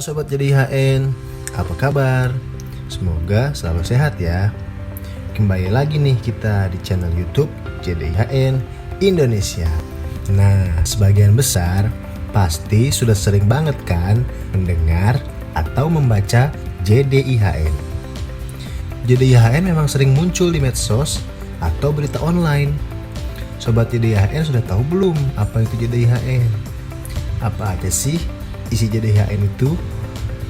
Halo Sobat JDIHN, apa kabar? Semoga selalu sehat ya. Kembali lagi nih kita di channel YouTube JDIHN Indonesia. Nah, sebagian besar pasti sudah sering banget kan mendengar atau membaca JDIHN. JDIHN memang sering muncul di medsos atau berita online. Sobat JDIHN sudah tahu belum apa itu JDIHN? Apa aja sih isi JDIHN itu?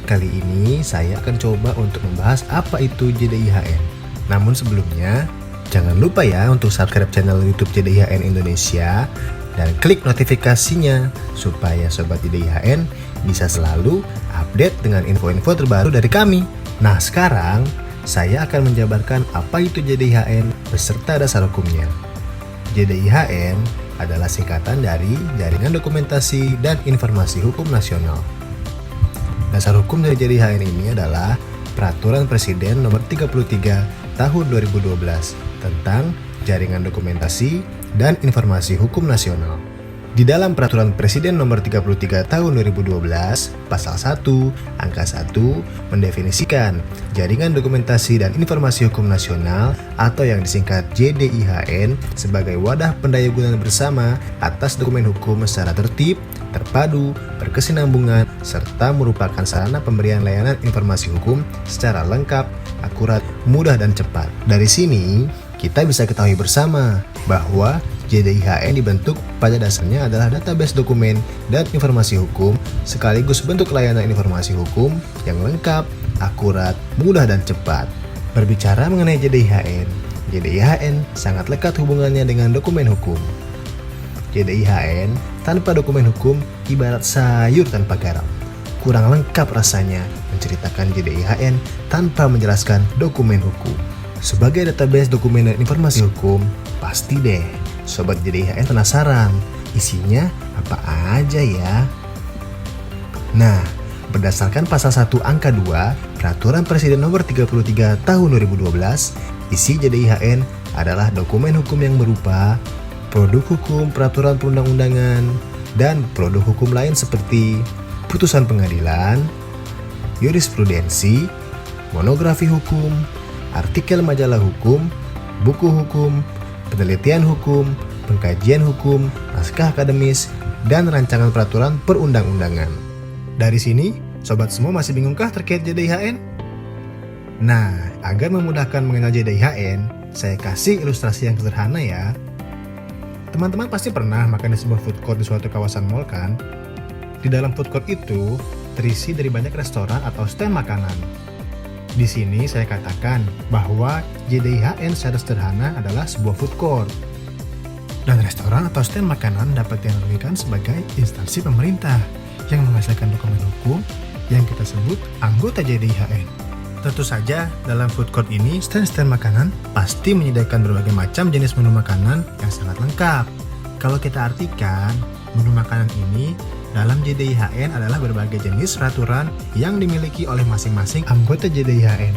Kali ini saya akan coba untuk membahas apa itu JDIHN. Namun sebelumnya, jangan lupa ya untuk subscribe channel YouTube JDIHN Indonesia dan klik notifikasinya supaya Sobat JDIHN bisa selalu update dengan info-info terbaru dari kami. Nah, sekarang saya akan menjabarkan apa itu JDIHN beserta dasar hukumnya. JDIHN adalah singkatan dari Jaringan Dokumentasi dan Informasi Hukum Nasional. Dasar hukum dari JDIHN ini adalah Peraturan Presiden Nomor 33 Tahun 2012 tentang Jaringan Dokumentasi dan Informasi Hukum Nasional. Di dalam Peraturan Presiden Nomor 33 Tahun 2012, Pasal 1, Angka 1 mendefinisikan Jaringan Dokumentasi dan Informasi Hukum Nasional atau yang disingkat JDIHN sebagai wadah pendayagunaan bersama atas dokumen hukum secara tertib, terpadu, berkesinambungan, serta merupakan sarana pemberian layanan informasi hukum secara lengkap, akurat, mudah, dan cepat. Dari sini, kita bisa ketahui bersama bahwa JDIHN dibentuk pada dasarnya adalah database dokumen dan informasi hukum sekaligus bentuk layanan informasi hukum yang lengkap, akurat, mudah, dan cepat. Berbicara mengenai JDIHN, JDIHN sangat lekat hubungannya dengan dokumen hukum. JDIHN tanpa dokumen hukum ibarat sayur tanpa garam. Kurang lengkap rasanya menceritakan JDIHN tanpa menjelaskan dokumen hukum. Sebagai database dokumen dan informasi hukum, pasti deh Sobat JDIHN penasaran isinya apa aja ya? Nah, berdasarkan pasal 1 angka 2 Peraturan Presiden Nomor 33 Tahun 2012, isi JDIHN adalah dokumen hukum yang berupa produk hukum, peraturan perundang-undangan, dan produk hukum lain seperti putusan pengadilan, jurisprudensi, monografi hukum, artikel majalah hukum, buku hukum, penelitian hukum, pengkajian hukum, naskah akademis, dan rancangan peraturan perundang-undangan. Dari sini, sobat semua masih bingungkah terkait JDIHN? Nah, agar memudahkan mengenal JDIHN, saya kasih ilustrasi yang sederhana ya. Teman-teman pasti pernah makan di sebuah food court di suatu kawasan mall kan? Di dalam food court itu terisi dari banyak restoran atau stand makanan. Di sini saya katakan bahwa JDIHN secara sederhana adalah sebuah food court. Dan restoran atau stand makanan dapat dianalogikan sebagai instansi pemerintah yang menghasilkan dokumen hukum yang kita sebut anggota JDIHN. Tentu saja dalam food court ini stand-stand makanan pasti menyediakan berbagai macam jenis menu makanan yang sangat lengkap. Kalau kita artikan, menu makanan ini dalam JDIHN adalah berbagai jenis peraturan yang dimiliki oleh masing-masing anggota JDIHN.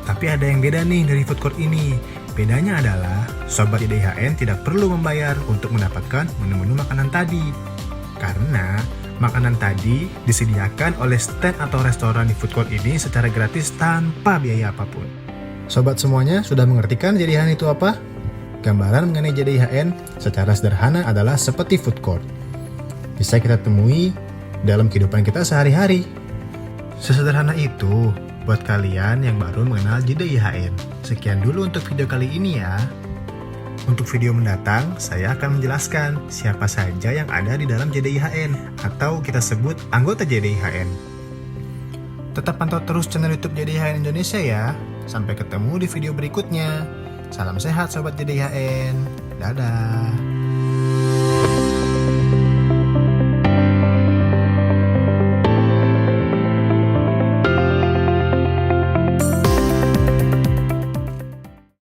Tapi ada yang beda nih dari food court ini. Bedanya adalah Sobat JDIHN tidak perlu membayar untuk mendapatkan menu-menu makanan tadi. Karena makanan tadi disediakan oleh stand atau restoran di food court ini secara gratis tanpa biaya apapun. Sobat semuanya sudah mengerti kan JDIHN itu apa? Gambaran mengenai JDIHN secara sederhana adalah seperti food court. Bisa kita temui dalam kehidupan kita sehari-hari. Sesederhana itu buat kalian yang baru mengenal JDIHN. Sekian dulu untuk video kali ini ya. Untuk video mendatang, saya akan menjelaskan siapa saja yang ada di dalam JDIHN atau kita sebut anggota JDIHN. Tetap pantau terus channel YouTube JDIHN Indonesia ya. Sampai ketemu di video berikutnya. Salam sehat Sobat JDIHN. Dadah.